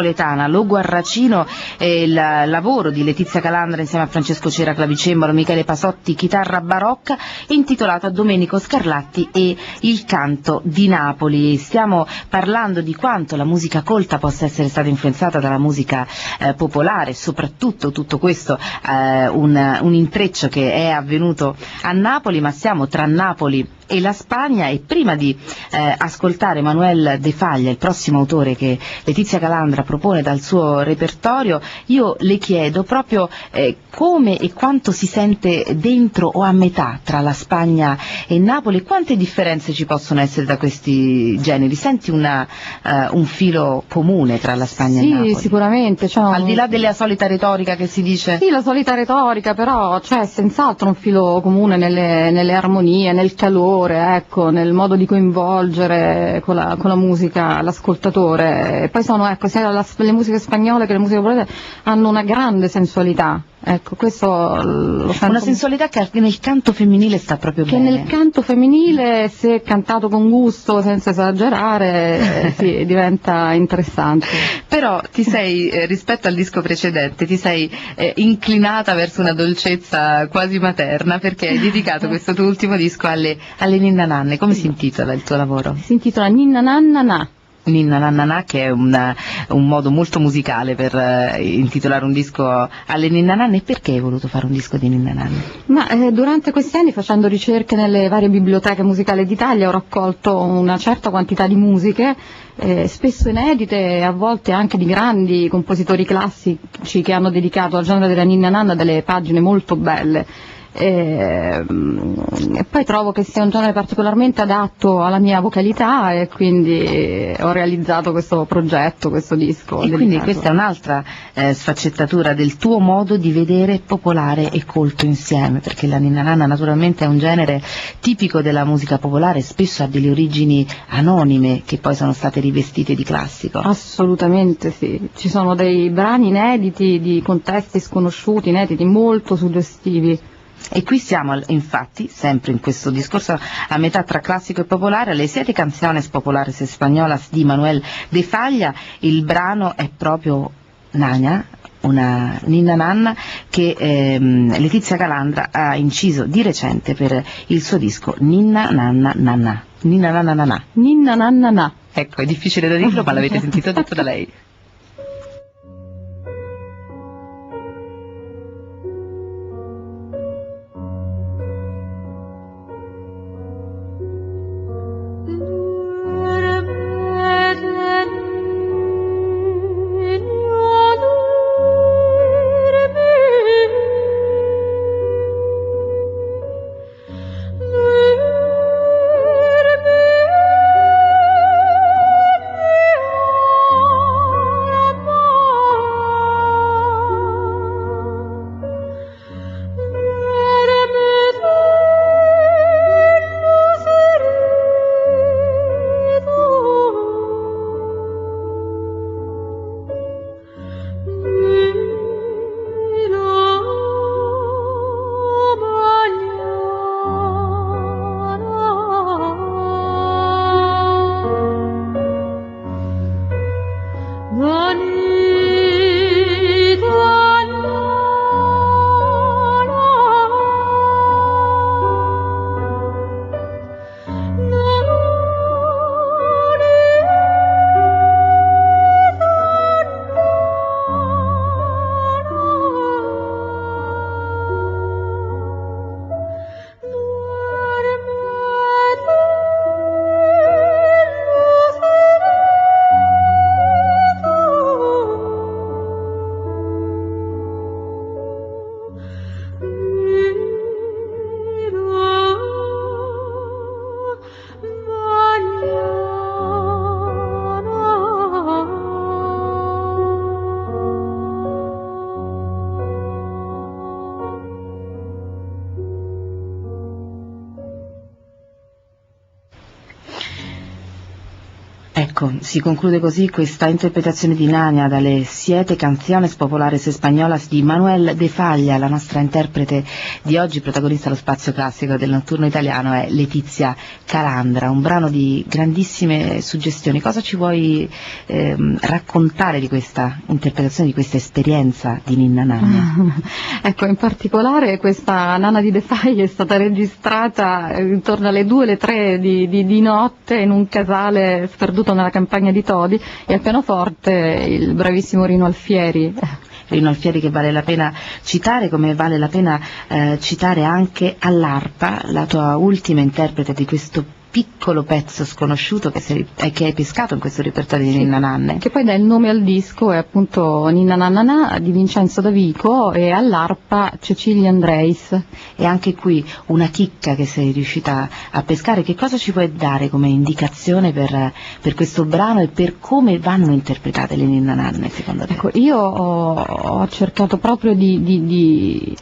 napoletana, Lo Guarracino, il lavoro di Letizia Calandra insieme a Francesco Cera clavicembalo, Michele Pasotti chitarra barocca, intitolato a Domenico Scarlatti e il canto di Napoli. Stiamo parlando di quanto la musica colta possa essere stata influenzata dalla musica popolare, soprattutto tutto questo un intreccio che è avvenuto a Napoli, ma siamo tra Napoli e la Spagna, e prima di ascoltare Manuel de Falla, il prossimo autore che Letizia Calandra propone dal suo repertorio, io le chiedo proprio come e quanto si sente dentro o a metà tra la Spagna e Napoli, quante differenze ci possono essere da questi generi. Senti un filo comune tra la Spagna e Napoli? Sì, sicuramente. Al di là della solita retorica che si dice? Sì, la solita retorica, però c'è senz'altro un filo comune nelle armonie, nel calore, ecco, nel modo di coinvolgere con la musica l'ascoltatore. E poi sono, ecco, sia le musiche spagnole che le musiche popolari hanno una grande sensualità. Ecco, questo lo sento. Una sensualità che nel canto femminile sta proprio che bene. Nel canto femminile, se cantato con gusto, senza esagerare, sì, diventa interessante. Però ti sei, rispetto al disco precedente, ti sei inclinata verso una dolcezza quasi materna, perché hai dedicato questo tuo ultimo disco alle ninna nanne. Come si intitola il tuo lavoro? Si intitola Ninna Nanna Na. Ninna Nanna Na, che è un modo molto musicale per intitolare un disco alle ninna nanne. E perché hai voluto fare un disco di ninna nanne? Ma durante questi anni, facendo ricerche nelle varie biblioteche musicali d'Italia, ho raccolto una certa quantità di musiche, spesso inedite, a volte anche di grandi compositori classici che hanno dedicato al genere della ninna nanna delle pagine molto belle. E poi trovo che sia un genere particolarmente adatto alla mia vocalità, e quindi ho realizzato questo progetto, questo disco. E quindi questa è un'altra sfaccettatura del tuo modo di vedere popolare e colto insieme, perché la ninna nanna naturalmente è un genere tipico della musica popolare, spesso ha delle origini anonime che poi sono state rivestite di classico. Assolutamente sì, ci sono dei brani inediti di contesti sconosciuti, inediti, molto suggestivi. E qui siamo infatti, sempre in questo discorso a metà tra classico e popolare, alle 7 canciones popolares españolas di Manuel de Falla. Il brano è proprio Nana, una ninna nanna che Letizia Calandra ha inciso di recente per il suo disco Ninna Nanna Nanna. Ninna Nanna Nanna. Ninna Nanna Na. Ecco, è difficile da dirlo, ma l'avete sentito detto da lei. Ecco, si conclude così questa interpretazione di Nania dalle Siete Canciones Popolares Españolas di Manuel de Falla. La nostra interprete di oggi, protagonista allo spazio classico del notturno italiano, è Letizia Calandra, un brano di grandissime suggestioni. Cosa ci vuoi raccontare di questa interpretazione, di questa esperienza di Ninna Nanna? Ecco, in particolare questa Nana di De Falla è stata registrata intorno alle 2 alle 3 di notte in un casale sperduto nella campagna di Todi, e al pianoforte il bravissimo Rino Alfieri. Rino Alfieri, che vale la pena citare, come vale la pena citare anche all'arpa, la tua ultima interprete di questo piccolo pezzo sconosciuto che hai pescato in questo repertorio di Ninna Nanne. Che poi dà il nome al disco, è appunto Ninna Nanna di Vincenzo Davico, e all'arpa Cecilia Andreis. E anche qui una chicca che sei riuscita a pescare. Che cosa ci puoi dare come indicazione per questo brano e per come vanno interpretate le Ninna Nanne, secondo te? Ecco, io ho cercato proprio di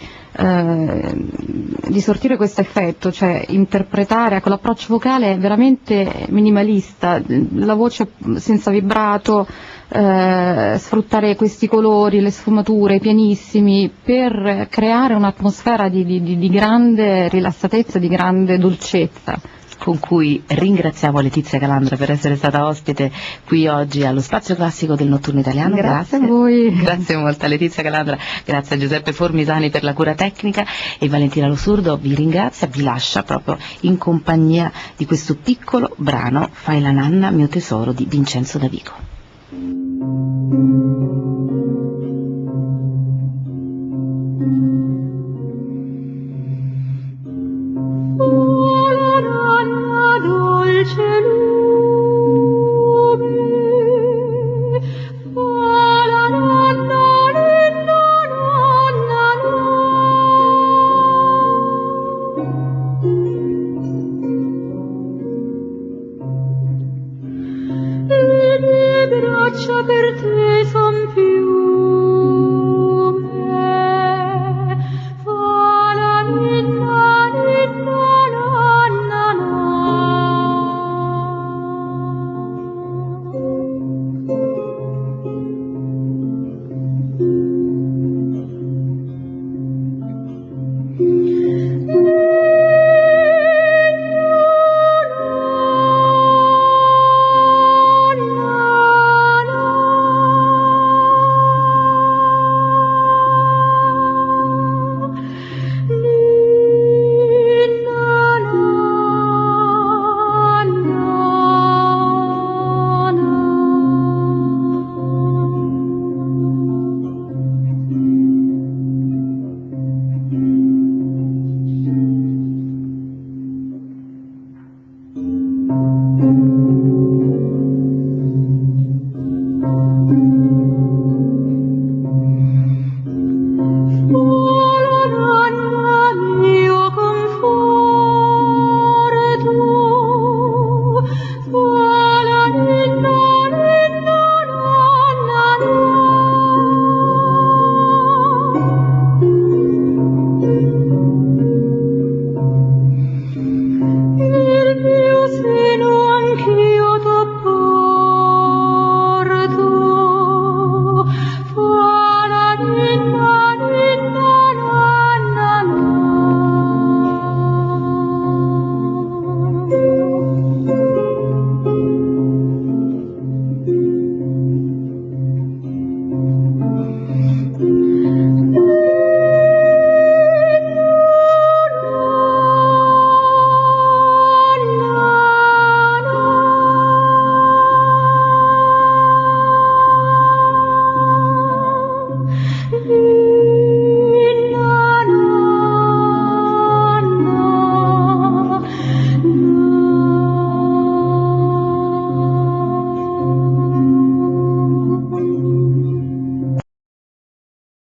sortire questo effetto, cioè interpretare con l'approccio vocale veramente minimalista, la voce senza vibrato, sfruttare questi colori, le sfumature pianissimi per creare un'atmosfera di grande rilassatezza, di grande dolcezza. Con cui ringraziamo Letizia Calandra per essere stata ospite qui oggi allo Spazio Classico del Notturno Italiano. Grazie a voi. Grazie molto a Letizia Calandra, grazie a Giuseppe Formisani per la cura tecnica, e Valentina Lo Surdo vi ringrazia, vi lascia proprio in compagnia di questo piccolo brano, Fai la nanna mio tesoro, di Vincenzo Davico.